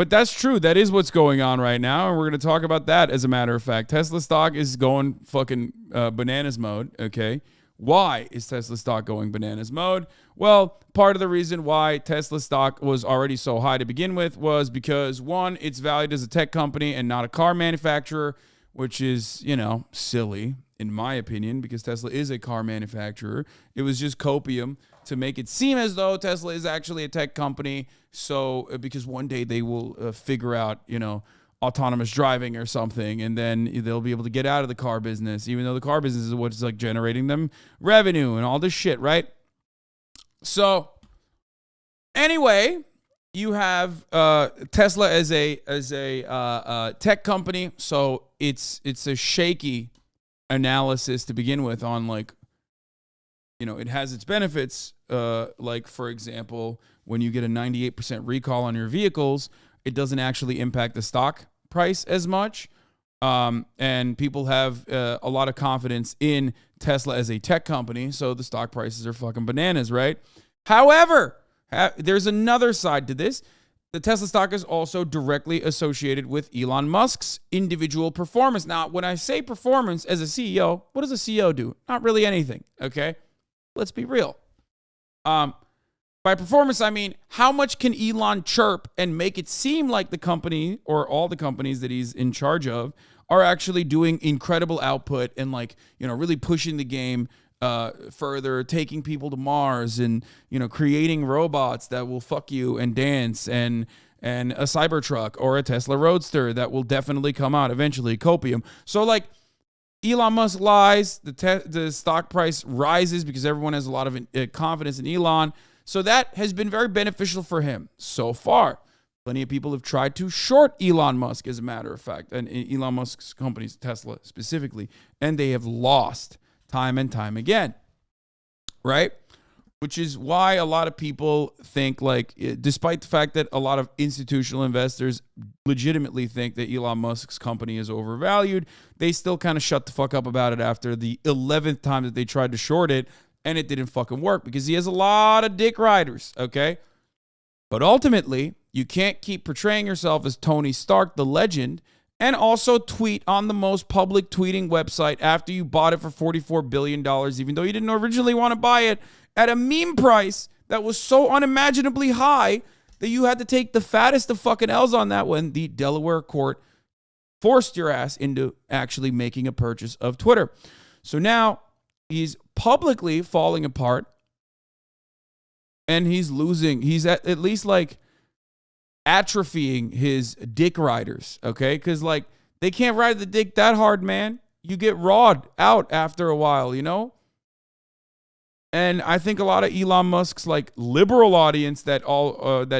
But that's true. That is what's going on right now, and we're going to talk about that. As a matter of fact, Tesla stock is going fucking bananas mode. Okay, why is Tesla stock going bananas mode? Well, part of the reason why Tesla stock was already so high to begin with was because, one, it's valued as a tech company and not a car manufacturer, which is, silly in my opinion, because Tesla is a car manufacturer. It was just copium to make it seem as though Tesla is actually a tech company. So because one day they will figure out, autonomous driving or something, and then they'll be able to get out of the car business, even though the car business is what's like generating them revenue and all this shit, right? So anyway, you have Tesla as a tech company, so it's a shaky analysis to begin with on, like, it has its benefits, like, for example, when you get a 98% recall on your vehicles, it doesn't actually impact the stock price as much, and people have a lot of confidence in Tesla as a tech company, so the stock prices are fucking bananas, right? However, there's another side to this. The Tesla stock is also directly associated with Elon Musk's individual performance. Now, when I say performance as a CEO, what does a CEO do? Not really anything, okay? Let's be real. By performance, I mean, how much can Elon chirp and make it seem like the company or all the companies that he's in charge of are actually doing incredible output and, like, really pushing the game further, taking people to Mars and, creating robots that will fuck you and dance, and a Cybertruck or a Tesla Roadster that will definitely come out eventually, copium. So, like, Elon Musk lies, the stock price rises because everyone has a lot of confidence in Elon. So that has been very beneficial for him so far. Plenty of people have tried to short Elon Musk, as a matter of fact, and Elon Musk's companies, Tesla specifically, and they have lost time and time again, right? Which is why a lot of people think, like, despite the fact that a lot of institutional investors legitimately think that Elon Musk's company is overvalued, they still kind of shut the fuck up about it after the 11th time that they tried to short it, and it didn't fucking work because he has a lot of dick riders, okay? But ultimately, you can't keep portraying yourself as Tony Stark, the legend, and also tweet on the most public tweeting website after you bought it for $44 billion, even though you didn't originally want to buy it, at a meme price that was so unimaginably high that you had to take the fattest of fucking L's on that when the Delaware court forced your ass into actually making a purchase of Twitter. So now he's publicly falling apart, and he's losing. He's at least, like, atrophying his dick riders, okay? Because, like, they can't ride the dick that hard, man. You get rawed out after a while, And I think a lot of Elon Musk's, like, liberal audience that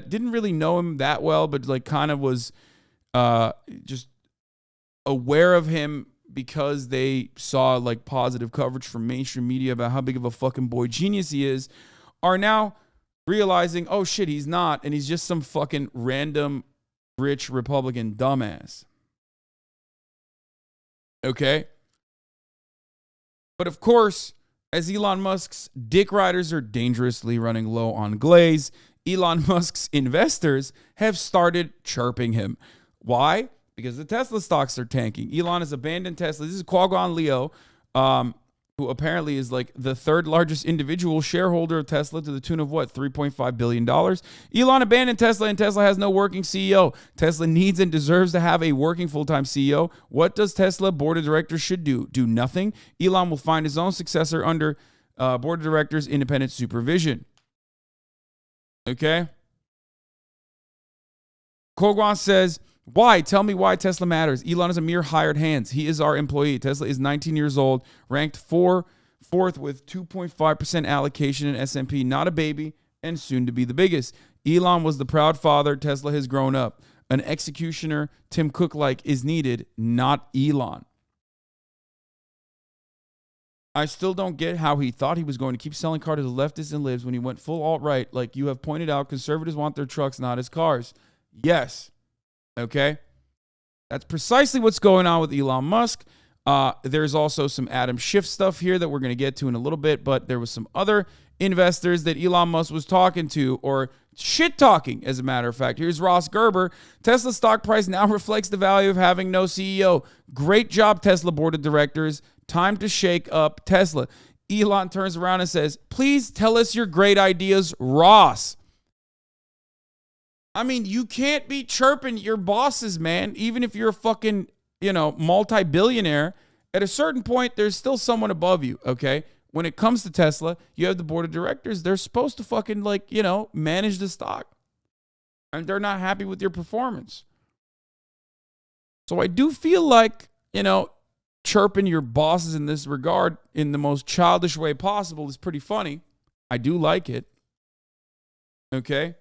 didn't really know him that well, but, like, kind of was just aware of him because they saw, like, positive coverage from mainstream media about how big of a fucking boy genius he is, are now realizing, oh shit, he's not, and he's just some fucking random rich Republican dumbass. Okay? But of course, as Elon Musk's dick riders are dangerously running low on glaze, Elon Musk's investors have started chirping him. Why? Because the Tesla stocks are tanking. Elon has abandoned Tesla. This is Qualgon Leo, who apparently is, like, the third largest individual shareholder of Tesla to the tune of, what, $3.5 billion? Elon abandoned Tesla, and Tesla has no working CEO. Tesla needs and deserves to have a working full-time CEO. What does Tesla board of directors should do? Do nothing. Elon will find his own successor under board of directors' independent supervision. Okay? Qualgon says, why? Tell me why Tesla matters. Elon is a mere hired hand. He is our employee. Tesla is 19 years old, ranked fourth with 2.5% allocation in S&P. Not a baby, and soon to be the biggest. Elon was the proud father. Tesla has grown up. An executioner, Tim Cook-like, is needed, not Elon. I still don't get how he thought he was going to keep selling cars to leftists and libs when he went full alt-right. Like you have pointed out, conservatives want their trucks, not his cars. Yes. Okay? That's precisely what's going on with Elon Musk. There's also some Adam Schiff stuff here that we're going to get to in a little bit, but there was some other investors that Elon Musk was talking to, or shit talking, as a matter of fact. Here's Ross Gerber. Tesla stock price now reflects the value of having no CEO. Great job, Tesla board of directors. Time to shake up Tesla. Elon turns around and says, please tell us your great ideas, Ross. I mean, you can't be chirping your bosses, man. Even if you're a fucking, multi-billionaire, at a certain point, there's still someone above you, okay? When it comes to Tesla, you have the board of directors. They're supposed to fucking, manage the stock. And they're not happy with your performance. So I do feel like, chirping your bosses in this regard in the most childish way possible is pretty funny. I do like it. Okay?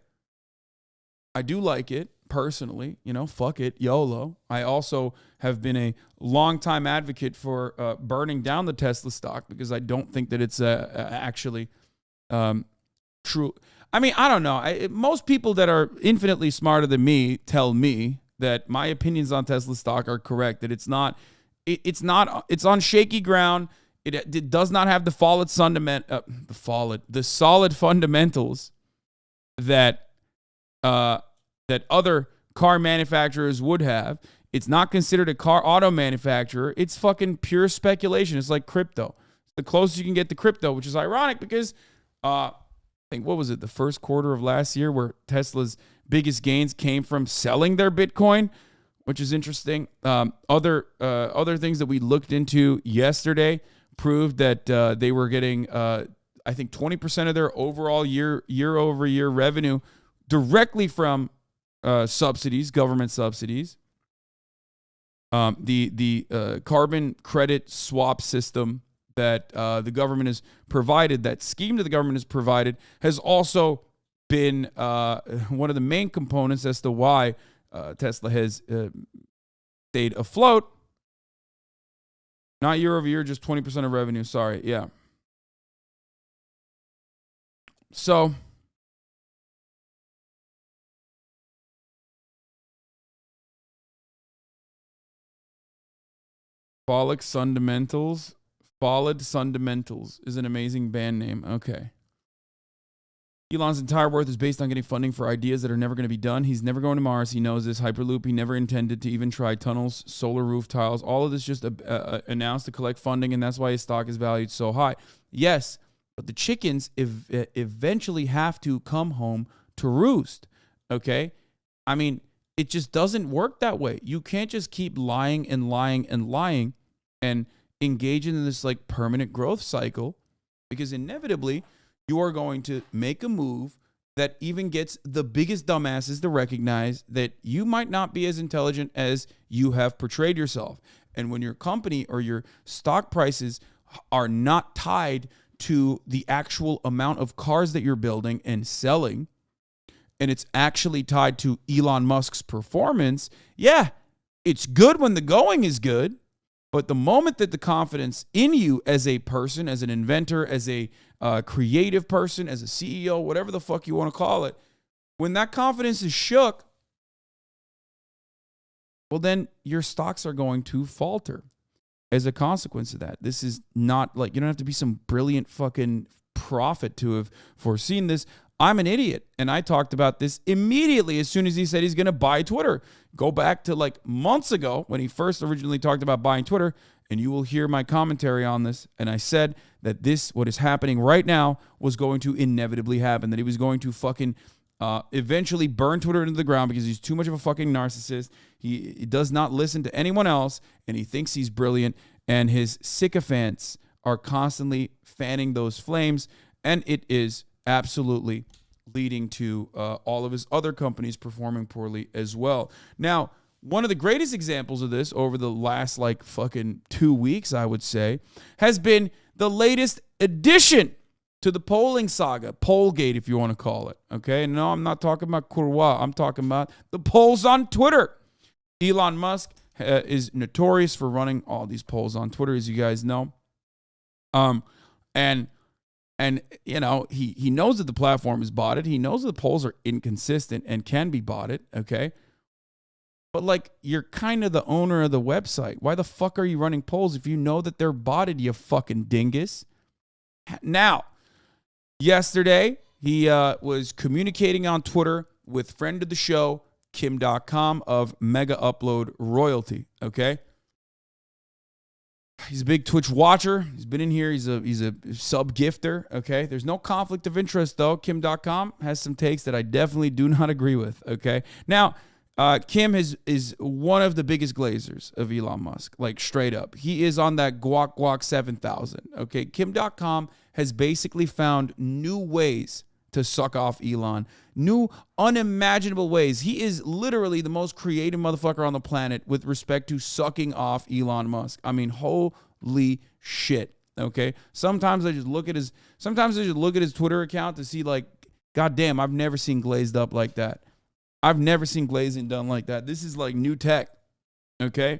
I do like it personally. Fuck it, YOLO. I also have been a longtime advocate for burning down the Tesla stock because I don't think that it's actually true. I mean, I don't know. Most people that are infinitely smarter than me tell me that my opinions on Tesla stock are correct, that it's on shaky ground. It does not have the solid fundamentals that other car manufacturers would have. It's not considered a auto manufacturer. It's fucking pure speculation. It's like crypto. It's the closest you can get to crypto, which is ironic because I think, what was it, the first quarter of last year where Tesla's biggest gains came from selling their Bitcoin, which is interesting. Other things that we looked into yesterday proved that they were getting, I think, 20% of their overall year-over-year revenue directly from subsidies, government subsidies. The carbon credit swap system that the government has provided, that scheme that the government has provided, has also been one of the main components as to why Tesla has stayed afloat. Not year over year, just 20% of revenue. Sorry, yeah. So Fallic Fundamentals. Follid Fundamentals is an amazing band name. Okay. Elon's entire worth is based on getting funding for ideas that are never going to be done. He's never going to Mars. He knows this. Hyperloop, he never intended to even try tunnels, solar roof tiles. All of this just announced to collect funding, and that's why his stock is valued so high. Yes, but the chickens eventually have to come home to roost, okay? I mean, it just doesn't work that way. You can't just keep lying and lying and lying and engage in this permanent growth cycle, because inevitably you are going to make a move that even gets the biggest dumbasses to recognize that you might not be as intelligent as you have portrayed yourself. And when your company or your stock prices are not tied to the actual amount of cars that you're building and selling, and it's actually tied to Elon Musk's performance, yeah, it's good when the going is good. But the moment that the confidence in you as a person, as an inventor, as a creative person, as a CEO, whatever the fuck you want to call it, when that confidence is shook, well, then your stocks are going to falter as a consequence of that. This is not you don't have to be some brilliant fucking prophet to have foreseen this. I'm an idiot, and I talked about this immediately as soon as he said he's going to buy Twitter. Go back to months ago when he first originally talked about buying Twitter, and you will hear my commentary on this. And I said that what is happening right now was going to inevitably happen, that he was going to fucking eventually burn Twitter into the ground because he's too much of a fucking narcissist. He does not listen to anyone else, and he thinks he's brilliant, and his sycophants are constantly fanning those flames, and it is absolutely leading to all of his other companies performing poorly as well. Now, one of the greatest examples of this over the last fucking 2 weeks, I would say, has been the latest addition to the polling saga, Pollgate, if you want to call it. Okay, no, I'm not talking about Courroix. I'm talking about the polls on Twitter. Elon Musk is notorious for running all these polls on Twitter, as you guys know. And he knows that the platform is botted. He knows that the polls are inconsistent and can be botted, okay? But like, you're kind of the owner of the website. Why the fuck are you running polls if you know that they're botted, you fucking dingus? Now, yesterday, he was communicating on Twitter with friend of the show, Kim.com of Mega Upload Royalty, okay? He's a big Twitch watcher. He's been in here. He's a sub gifter, okay? There's no conflict of interest, though. Kim.com has some takes that I definitely do not agree with, okay? Now, Kim is one of the biggest glazers of Elon Musk, like straight up. He is on that guac 7000, okay? Kim.com has basically found new ways to suck off Elon, new unimaginable ways. He is literally the most creative motherfucker on the planet with respect to sucking off Elon Musk. I mean, holy shit, okay? Sometimes I just look at his Twitter account to see, like, goddamn, I've never seen glazed up like that. I've never seen glazing done like that. This is like new tech, okay?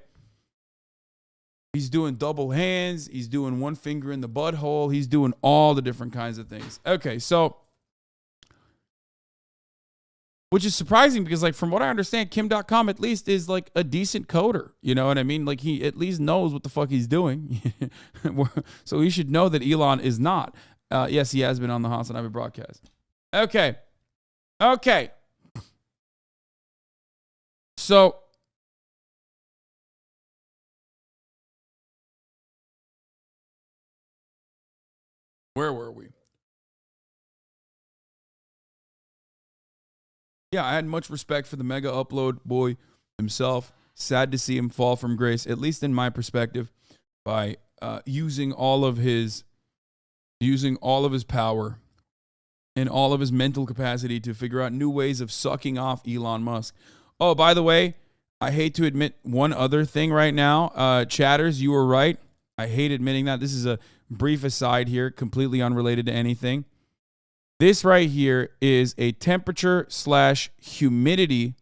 He's doing double hands. He's doing one finger in the butthole. He's doing all the different kinds of things. Okay, so, which is surprising because, like, from what I understand, Kim.com at least is like a decent coder. You know what I mean? Like, he at least knows what the fuck he's doing. So he should know that Elon is not. Yes, he has been on the Hasanabi broadcast. Okay. So, where were we? Yeah, I had much respect for the Mega Upload boy himself. Sad to see him fall from grace, at least in my perspective, by using all of his power and all of his mental capacity to figure out new ways of sucking off Elon Musk. Oh, by the way, I hate to admit one other thing right now. Chatters, you were right. I hate admitting that. This is a brief aside here, completely unrelated to anything. This right here is a temperature/humidity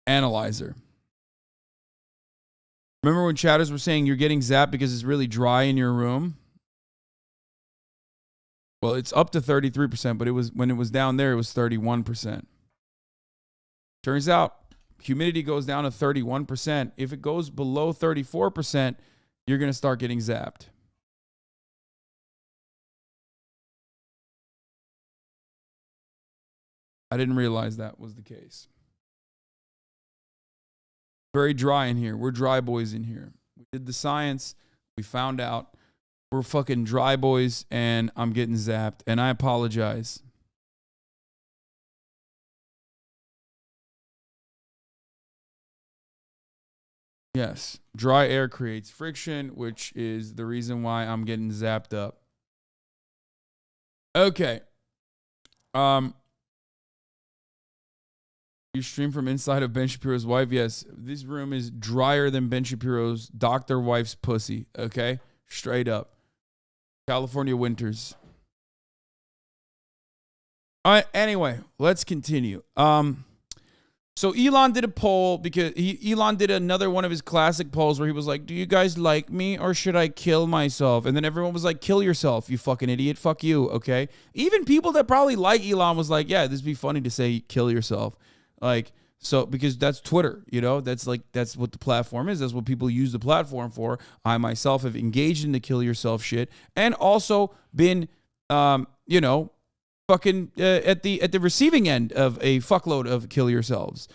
analyzer. Remember when chatters were saying you're getting zapped because it's really dry in your room? Well, it's up to 33%, but when it was down there, it was 31%. Turns out humidity goes down to 31%. If it goes below 34%, you're going to start getting zapped. I didn't realize that was the case. Very dry in here. We're dry boys in here. We did the science. We found out we're fucking dry boys, and I'm getting zapped, and I apologize. Yes, dry air creates friction, which is the reason why I'm getting zapped up. Okay. You stream from inside of Ben Shapiro's wife? Yes, this room is drier than Ben Shapiro's doctor wife's pussy, okay? Straight up. California winters. All right, anyway, let's continue. So Elon did a poll because Elon did another one of his classic polls where he was like, do you guys like me or should I kill myself? And then everyone was like, kill yourself, you fucking idiot. Fuck you, okay? Even people that probably like Elon was like, yeah, this would be funny to say kill yourself. Like, so because that's Twitter, you know, that's what the platform is. That's what people use the platform for. I myself have engaged in the kill yourself shit and also been, fucking at the receiving end of a fuckload of kill yourselves.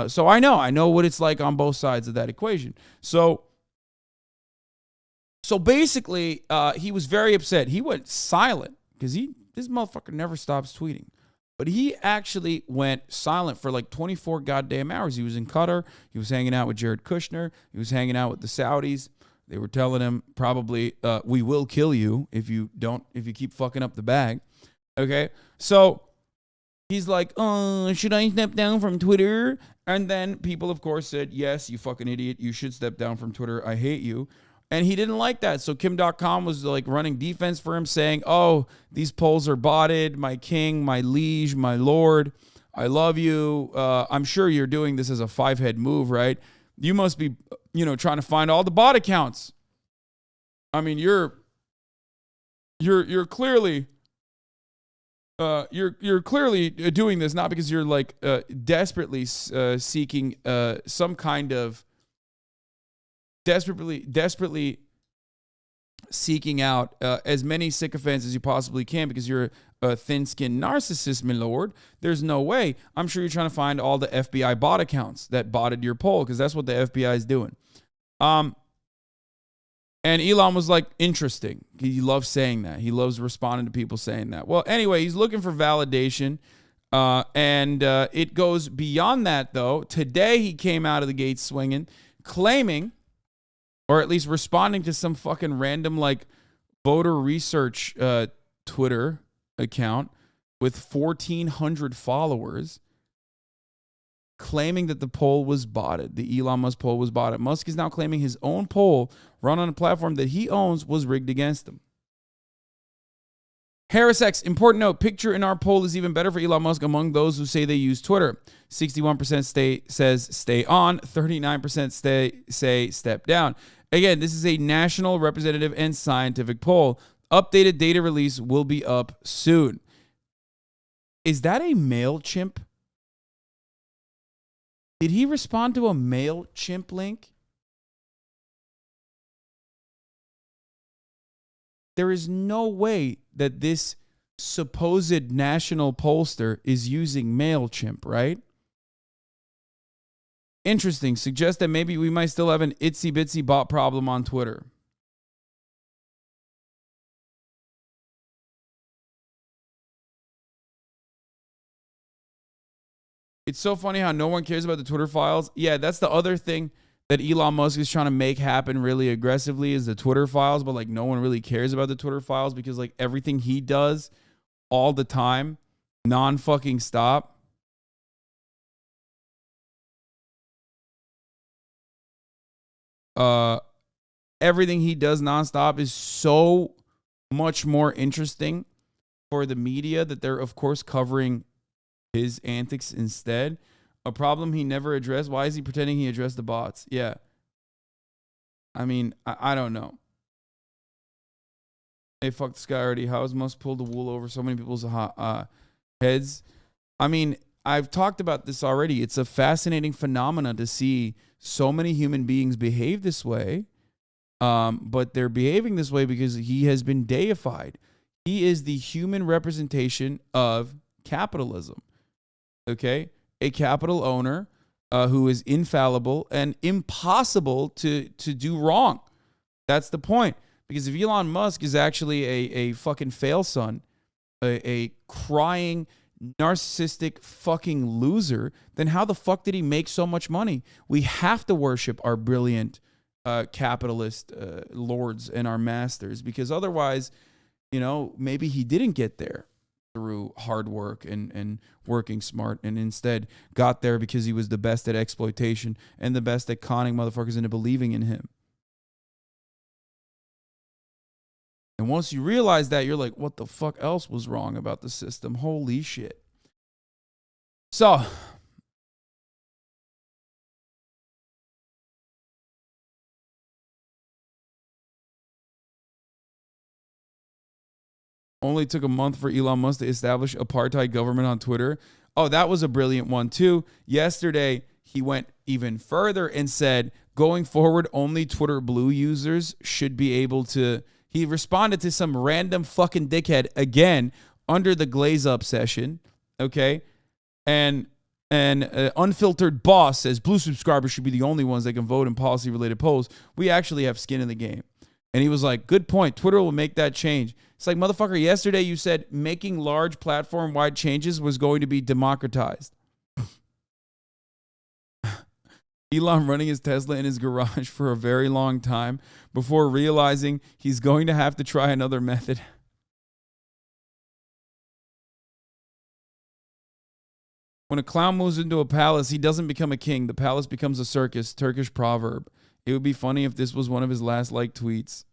So I know what it's like on both sides of that equation. So basically, he was very upset. He went silent because this motherfucker never stops tweeting. But he actually went silent for like 24 goddamn hours. He was in Qatar. He was hanging out with Jared Kushner. He was hanging out with the Saudis. They were telling him probably, we will kill you if you keep fucking up the bag. Okay, so he's like, oh, should I step down from Twitter? And then people, of course, said, yes, you fucking idiot. You should step down from Twitter. I hate you. And he didn't like that. So Kim.com was like running defense for him, saying, oh, these polls are botted. My king, my liege, my lord, I love you. I'm sure you're doing this as a five-head move, right? You must be, trying to find all the bot accounts. I mean, you're clearly you're clearly doing this not because you're like desperately seeking some kind of desperately seeking out as many sycophants as you possibly can because you're a thin-skinned narcissist, my lord. There's no way. I'm sure you're trying to find all the FBI bot accounts that botted your poll because that's what the FBI is doing. And Elon was like, interesting. He loves saying that. He loves responding to people saying that. Well, anyway, he's looking for validation. And it goes beyond that, though. Today, he came out of the gate swinging, claiming, or at least responding to some fucking random, like, voter research Twitter account with 1,400 followers, claiming that the poll was botted. The Elon Musk poll was botted. Musk is now claiming his own poll run on a platform that he owns was rigged against him. Harris X, important note, picture in our poll is even better for Elon Musk among those who say they use Twitter. 61% says stay on, 39% say step down. Again, this is a national, representative, and scientific poll. Updated data release will be up soon. Is that a MailChimp? Did he respond to a MailChimp link? There is no way that this supposed national pollster is using MailChimp, right? Interesting. Suggests that maybe we might still have an itsy bitsy bot problem on Twitter. It's so funny how no one cares about the Twitter files. Yeah, that's the other thing that Elon Musk is trying to make happen really aggressively is the Twitter files, but like no one really cares about the Twitter files because like everything he does all the time, non-fucking stop, everything he does nonstop is so much more interesting for the media that they're of course covering his antics instead. A problem he never addressed. Why is he pretending he addressed the bots? Yeah. I mean, I don't know. Hey, fuck this guy already. How has Musk pulled the wool over so many people's heads? I mean, I've talked about this already. It's a fascinating phenomenon to see so many human beings behave this way. But they're behaving this way because he has been deified. He is the human representation of capitalism. Okay? A capital owner who is infallible and impossible to do wrong. That's the point. Because if Elon Musk is actually a fucking fail son, a crying, narcissistic fucking loser, then how the fuck did he make so much money? We have to worship our brilliant capitalist lords and our masters because otherwise, you know, maybe he didn't get there through hard work and working smart and instead got there because he was the best at exploitation and the best at conning motherfuckers into believing in him. And once you realize that, you're like, what the fuck else was wrong about the system? Holy shit. So, only took a month for Elon Musk to establish apartheid government on Twitter. Oh, that was a brilliant one too. Yesterday, he went even further and said, going forward, only Twitter Blue users should be able to... He responded to some random fucking dickhead again under the Glaze Up session, okay? And Unfiltered Boss says blue subscribers should be the only ones that can vote in policy-related polls. We actually have skin in the game. And he was like, good point. Twitter will make that change. It's like, motherfucker, yesterday you said making large platform-wide changes was going to be democratized. Elon running his Tesla in his garage for a very long time before realizing he's going to have to try another method. When a clown moves into a palace, he doesn't become a king. The palace becomes a circus. Turkish proverb. It would be funny if this was one of his last liked tweets.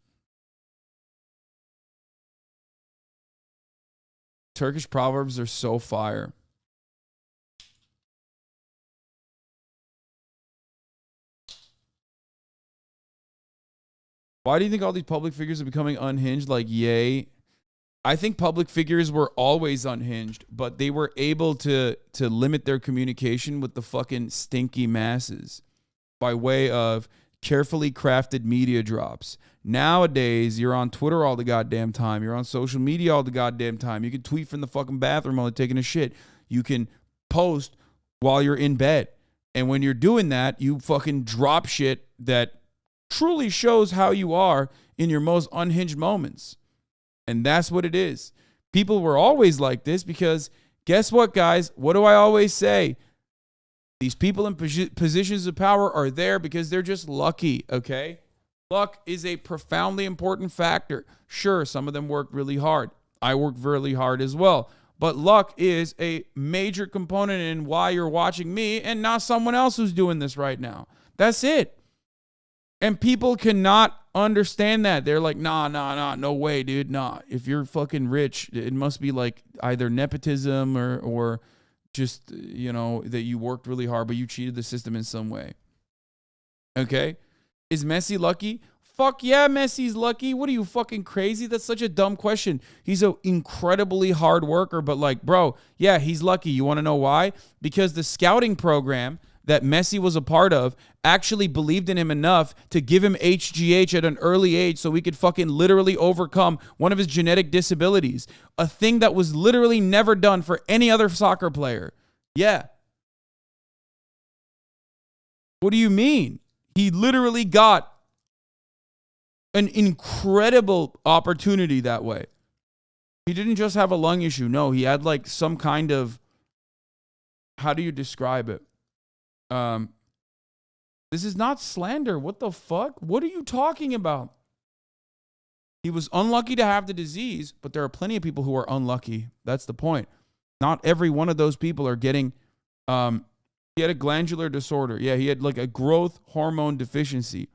Turkish proverbs are so fire. Why do you think all these public figures are becoming unhinged like Ye? I think public figures were always unhinged, but they were able to limit their communication with the fucking stinky masses by way of carefully crafted media drops. Nowadays, you're on Twitter all the goddamn time. You're on social media all the goddamn time. You can tweet from the fucking bathroom while you're taking a shit. You can post while you're in bed. And when you're doing that, you fucking drop shit that truly shows how you are in your most unhinged moments. And that's what it is. People were always like this because guess what, guys? What do I always say? These people in positions of power are there because they're just lucky, okay? Luck is a profoundly important factor. Sure, some of them work really hard. I work really hard as well. But luck is a major component in why you're watching me and not someone else who's doing this right now. That's it. And people cannot understand that. They're like, nah, no way, dude. Nah, if you're fucking rich, it must be like either nepotism or just, that you worked really hard, but you cheated the system in some way. Okay? Is Messi lucky? Fuck yeah, Messi's lucky. What are you, fucking crazy? That's such a dumb question. He's an incredibly hard worker, but like, bro, yeah, he's lucky. You want to know why? Because the scouting program that Messi was a part of actually believed in him enough to give him HGH at an early age so he could fucking literally overcome one of his genetic disabilities. A thing that was literally never done for any other soccer player. Yeah. What do you mean? He literally got an incredible opportunity that way. He didn't just have a lung issue. No, he had like some kind of, how do you describe it? This is not slander. What the fuck? What are you talking about? He was unlucky to have the disease, but there are plenty of people who are unlucky. That's the point. Not every one of those people are getting, he had a glandular disorder. Yeah, he had like a growth hormone deficiency.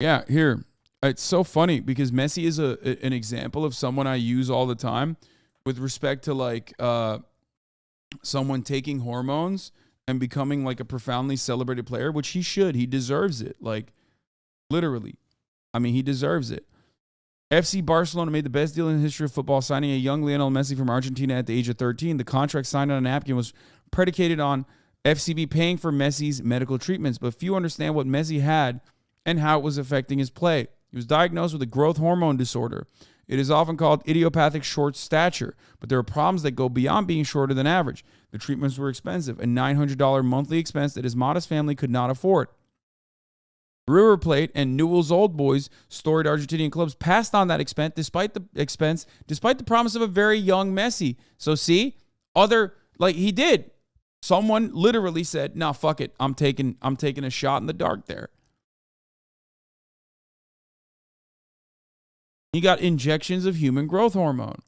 Yeah, here. It's so funny because Messi is an example of someone I use all the time with respect to like someone taking hormones and becoming like a profoundly celebrated player, which he should. He deserves it. Like literally. I mean, he deserves it. FC Barcelona made the best deal in the history of football, signing a young Lionel Messi from Argentina at the age of 13. The contract signed on a napkin was predicated on FCB paying for Messi's medical treatments, but few understand what Messi had and how it was affecting his play. He was diagnosed with a growth hormone disorder. It is often called idiopathic short stature, but there are problems that go beyond being shorter than average. The treatments were expensive, a $900 monthly expense that his modest family could not afford. River Plate and Newell's Old Boys, storied Argentinian clubs, passed on that expense despite the promise of a very young Messi. So see, he did. Someone literally said, "Nah, fuck it. I'm taking a shot in the dark there." He got injections of human growth hormone.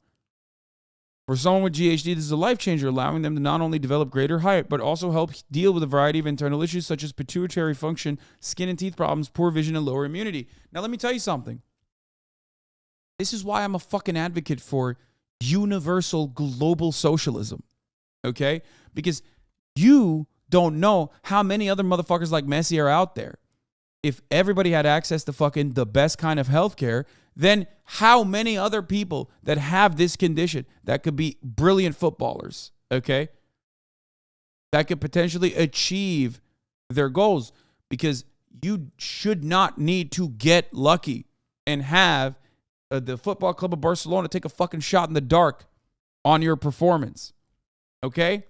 For someone with GHD, this is a life changer, allowing them to not only develop greater height, but also help deal with a variety of internal issues such as pituitary function, skin and teeth problems, poor vision, and lower immunity. Now, let me tell you something. This is why I'm a fucking advocate for universal global socialism. Okay? Because you don't know how many other motherfuckers like Messi are out there. If everybody had access to fucking the best kind of healthcare, then how many other people that have this condition that could be brilliant footballers, okay, that could potentially achieve their goals? Because you should not need to get lucky and have the Football Club of Barcelona take a fucking shot in the dark on your performance, okay?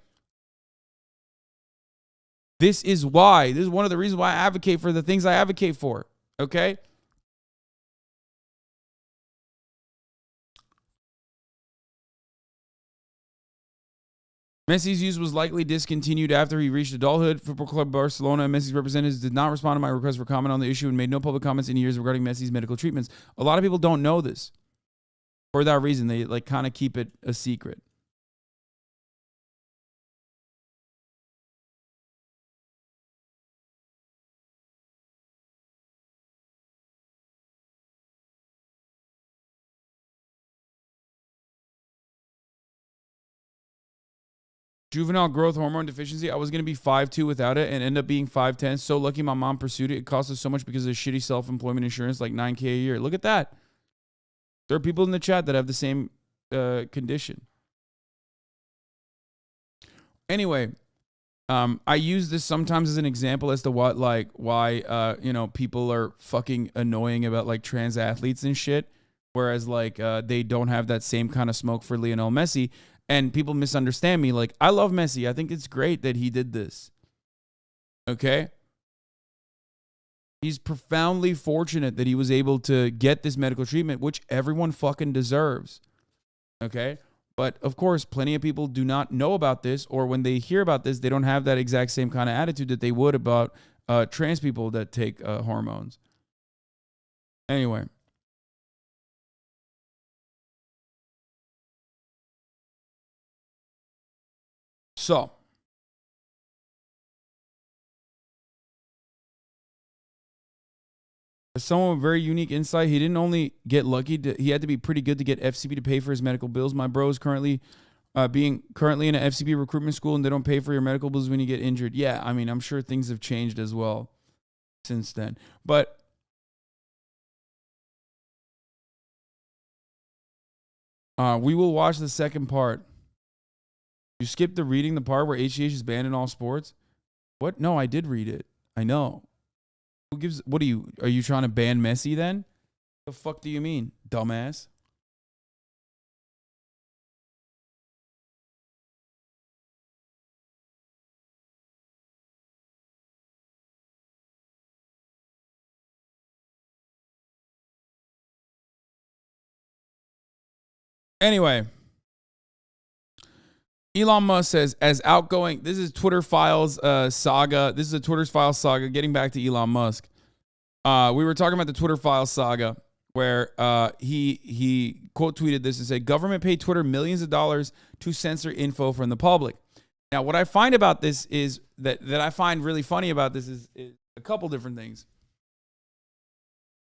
This is one of the reasons why I advocate for the things I advocate for, okay? Messi's use was likely discontinued after he reached adulthood. Football Club Barcelona and Messi's representatives did not respond to my request for comment on the issue and made no public comments in years regarding Messi's medical treatments. A lot of people don't know this. For that reason, they like kind of keep it a secret. Juvenile growth hormone deficiency. I was going to be 5'2" without it and end up being 5'10". So lucky my mom pursued it. It cost us so much because of shitty self-employment insurance, like $9,000 a year. Look at that. There are people in the chat that have the same condition. Anyway, I use this sometimes as an example as to why people are fucking annoying about like trans athletes and shit, whereas like they don't have that same kind of smoke for Lionel Messi, and people misunderstand me. Like, I love Messi. I think it's great that he did this. Okay? He's profoundly fortunate that he was able to get this medical treatment, which everyone fucking deserves. Okay? But, of course, plenty of people do not know about this, or when they hear about this, they don't have that exact same kind of attitude that they would about trans people that take hormones. Anyway. So. Someone with very unique insight. He didn't only get lucky, he had to be pretty good to get FCB to pay for his medical bills. My bro is currently in an FCB recruitment school, and they don't pay for your medical bills when you get injured. Yeah, I mean, I'm sure things have changed as well since then. But we will watch the second part. You skipped the reading the part where HGH is banned in all sports? What? No, I did read it. I know. What are you trying to ban Messi then? The fuck do you mean, dumbass? Anyway, Elon Musk says, as outgoing, this is Twitter Files saga. This is a Twitter Files saga. Getting back to Elon Musk. We were talking about the Twitter Files saga where he quote tweeted this and said, government paid Twitter millions of dollars to censor info from the public. Now, what I find about this is that I find really funny about this is a couple different things.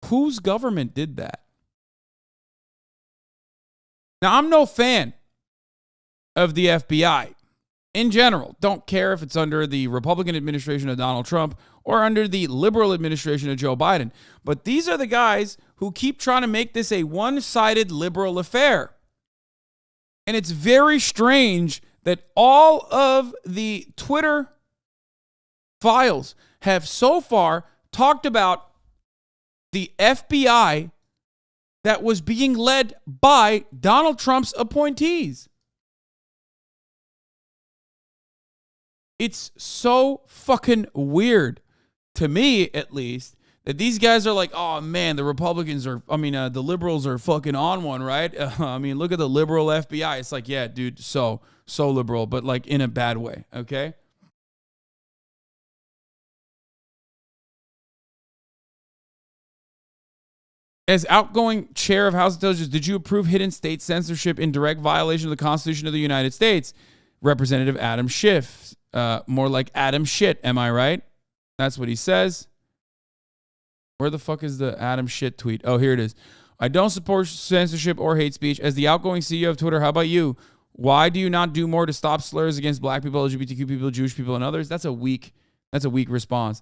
Whose government did that? Now, I'm no fan of the FBI in general. Don't care if it's under the Republican administration of Donald Trump or under the liberal administration of Joe Biden. But these are the guys who keep trying to make this a one-sided liberal affair. And it's very strange that all of the Twitter files have so far talked about the FBI that was being led by Donald Trump's appointees. It's so fucking weird, to me at least, that these guys are like, oh man, the liberals are fucking on one, right? Look at the liberal FBI. It's like, yeah, dude, so liberal, but like in a bad way, okay? As outgoing chair of House Intelligence, did you approve hidden state censorship in direct violation of the Constitution of the United States? Representative Adam Schiff. More like Adam shit, am I right? That's what he says. Where the fuck is the Adam shit tweet? Oh, here it is. I don't support censorship or hate speech. As the outgoing CEO of Twitter, how about you? Why do you not do more to stop slurs against black people, LGBTQ people, Jewish people, and others? That's a weak response.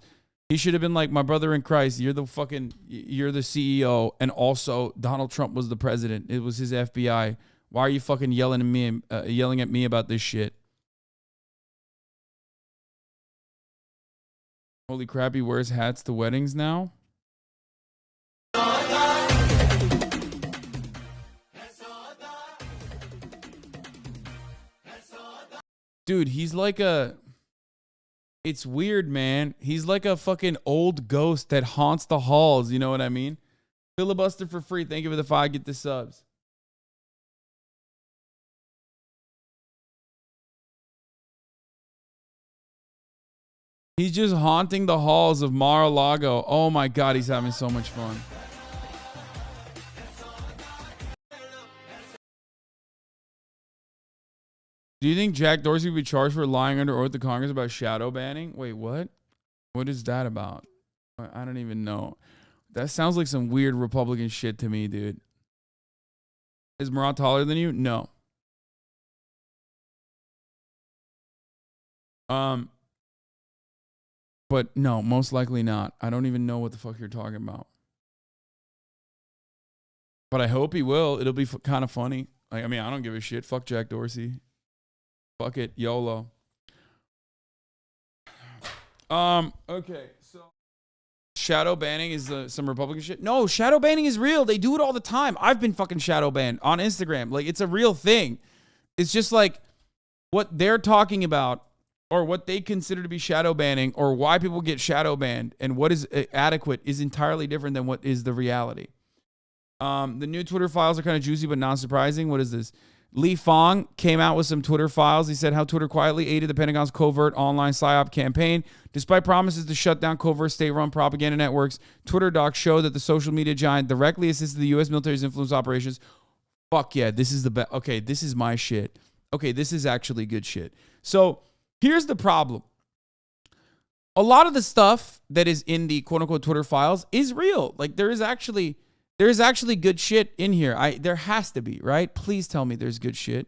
He should have been like, my brother in Christ, you're the CEO, and also Donald Trump was the president. It was his FBI. Why are you fucking yelling at me about this shit? Holy crap, he wears hats to weddings now? Dude, he's like it's weird, man. He's like a fucking old ghost that haunts the halls, you know what I mean? Filibuster for free. Thank you for the 5. Get the subs. He's just haunting the halls of Mar-a-Lago. Oh my God, he's having so much fun. Do you think Jack Dorsey would be charged for lying under oath to Congress about shadow banning? Wait, what? What is that about? I don't even know. That sounds like some weird Republican shit to me, dude. Is Murat taller than you? No. Um, but no, most likely not. I don't even know what the fuck you're talking about. But I hope he will. It'll be kind of funny. Like, I mean, I don't give a shit. Fuck Jack Dorsey. Fuck it. YOLO. Okay, so shadow banning is some Republican shit. No, shadow banning is real. They do it all the time. I've been fucking shadow banned on Instagram. Like, it's a real thing. It's just like what they're talking about or what they consider to be shadow banning or why people get shadow banned and what is adequate is entirely different than what is the reality. The new Twitter files are kind of juicy but not surprising. What is this? Li Fong came out with some Twitter files. He said how Twitter quietly aided the Pentagon's covert online PSYOP campaign. Despite promises to shut down covert state-run propaganda networks, Twitter docs show that the social media giant directly assisted the U.S. military's influence operations. Fuck yeah, this is the best. Okay, this is my shit. Okay, this is actually good shit. So here's the problem. A lot of the stuff that is in the quote-unquote Twitter files is real. Like, there is actually good shit in here. There has to be, right? Please tell me there's good shit.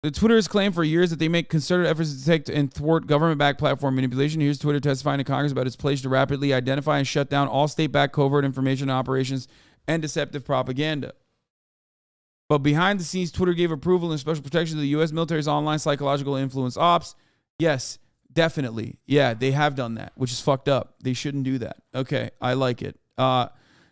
The Twitter has claimed for years that they make concerted efforts to detect and thwart government-backed platform manipulation. Here's Twitter testifying to Congress about its pledge to rapidly identify and shut down all state-backed covert information operations and deceptive propaganda. But behind the scenes, Twitter gave approval and special protection to the U.S. military's online psychological influence ops. Yes, definitely. Yeah, they have done that, which is fucked up. They shouldn't do that. Okay, I like it.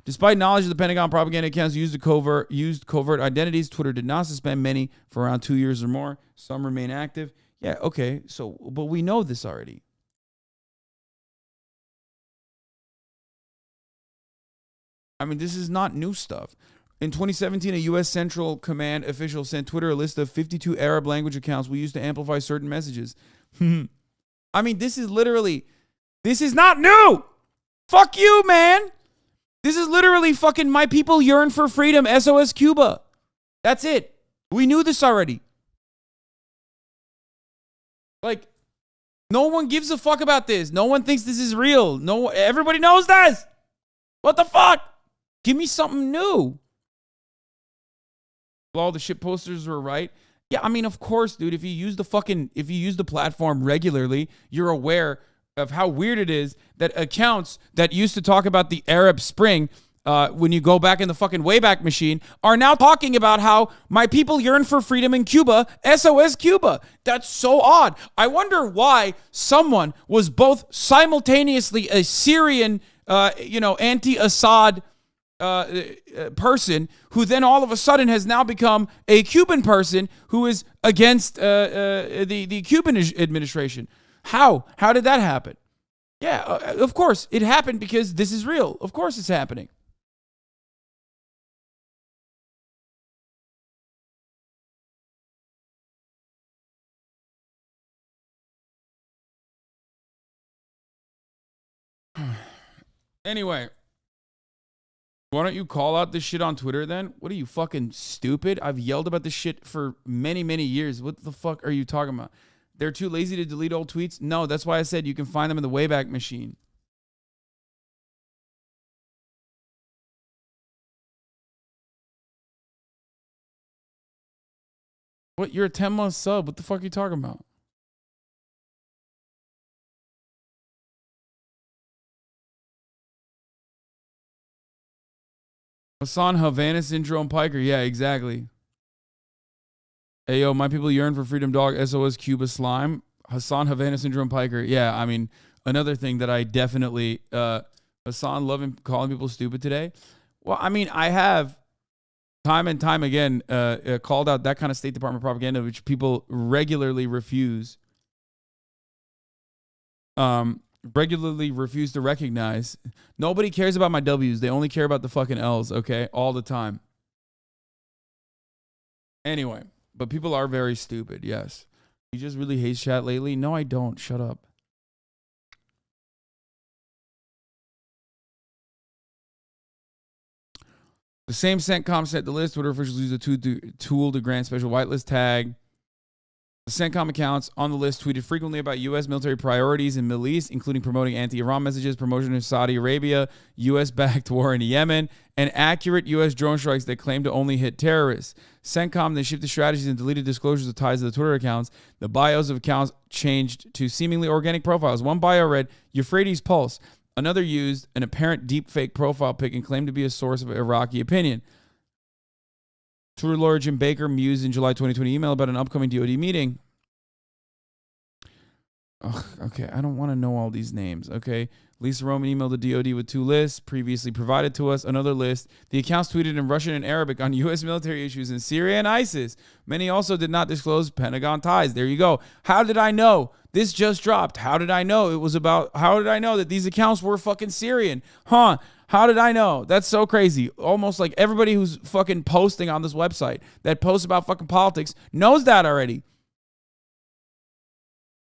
Despite knowledge of the Pentagon propaganda accounts used covert identities, Twitter did not suspend many for around 2 years or more. Some remain active. Yeah, okay. So, but we know this already. I mean, this is not new stuff. In 2017, a U.S. Central Command official sent Twitter a list of 52 Arab language accounts we use to amplify certain messages. I mean, this is not new. Fuck you, man. This is literally fucking my people yearn for freedom, SOS Cuba. That's it. We knew this already. Like, no one gives a fuck about this. No one thinks this is real. Everybody knows this. What the fuck? Give me something new. All the shit posters were right. Yeah, I mean, of course, dude. If you use the platform regularly, you're aware of how weird it is that accounts that used to talk about the Arab Spring, when you go back in the fucking Wayback Machine, are now talking about how my people yearn for freedom in Cuba, SOS Cuba. That's so odd. I wonder why someone was both simultaneously a Syrian, anti-Assad person who then all of a sudden has now become a Cuban person who is against the Cuban administration. How did that happen? Yeah, of course it happened because this is real. Of course it's happening. Anyway, why don't you call out this shit on Twitter then? What are you, fucking stupid? I've yelled about this shit for many, many years. What the fuck are you talking about? They're too lazy to delete old tweets? No, that's why I said you can find them in the Wayback Machine. What? You're a 10-month sub. What the fuck are you talking about? Hassan Havana Syndrome Piker. Yeah, exactly. Hey, yo, my people yearn for freedom, dog. SOS Cuba Slime. Hassan Havana Syndrome Piker. Yeah, I mean, another thing that I definitely, Hassan loving calling people stupid today. Well, I mean, I have time and time again called out that kind of State Department propaganda, which people regularly refuse. Regularly refuse to recognize. Nobody cares about my W's. They only care about the fucking L's, okay? All the time. Anyway, but people are very stupid, yes. You just really hate chat lately? No, I don't. Shut up. The same CENTCOM set the list. Twitter officials use a tool to grant special whitelist tag. The CENTCOM accounts on the list tweeted frequently about U.S. military priorities in the Middle East, including promoting anti-Iran messages, promotion of Saudi Arabia, U.S.-backed war in Yemen, and accurate U.S. drone strikes that claim to only hit terrorists. CENTCOM then shifted strategies and deleted disclosures of ties to the Twitter accounts. The bios of accounts changed to seemingly organic profiles. One bio read, Euphrates Pulse. Another used an apparent deepfake profile pic and claimed to be a source of Iraqi opinion. Twitter lawyer Jim Baker mused in July 2020 email about an upcoming DoD meeting. Ugh, okay, I don't want to know all these names, okay? Lisa Roman emailed the DoD with 2 lists previously provided to us. Another list. The accounts tweeted in Russian and Arabic on U.S. military issues in Syria and ISIS. Many also did not disclose Pentagon ties. There you go. How did I know? This just dropped. How did I know it was about, how did I know that these accounts were fucking Syrian? Huh? How did I know? That's so crazy. Almost like everybody who's fucking posting on this website that posts about fucking politics knows that already.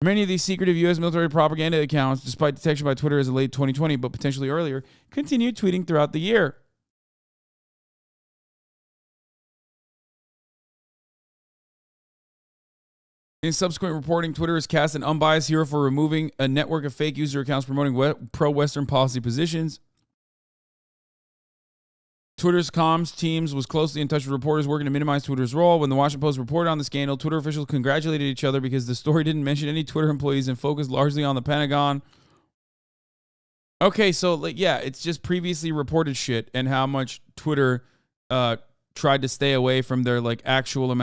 Many of these secretive U.S. military propaganda accounts, despite detection by Twitter as of late 2020, but potentially earlier, continued tweeting throughout the year. In subsequent reporting, Twitter has cast an unbiased hero for removing a network of fake user accounts promoting pro-Western policy positions. Twitter's comms teams was closely in touch with reporters working to minimize Twitter's role. When the Washington Post reported on the scandal, Twitter officials congratulated each other because the story didn't mention any Twitter employees and focused largely on the Pentagon. Okay, so yeah, it's just previously reported shit and how much Twitter tried to stay away from their actual amount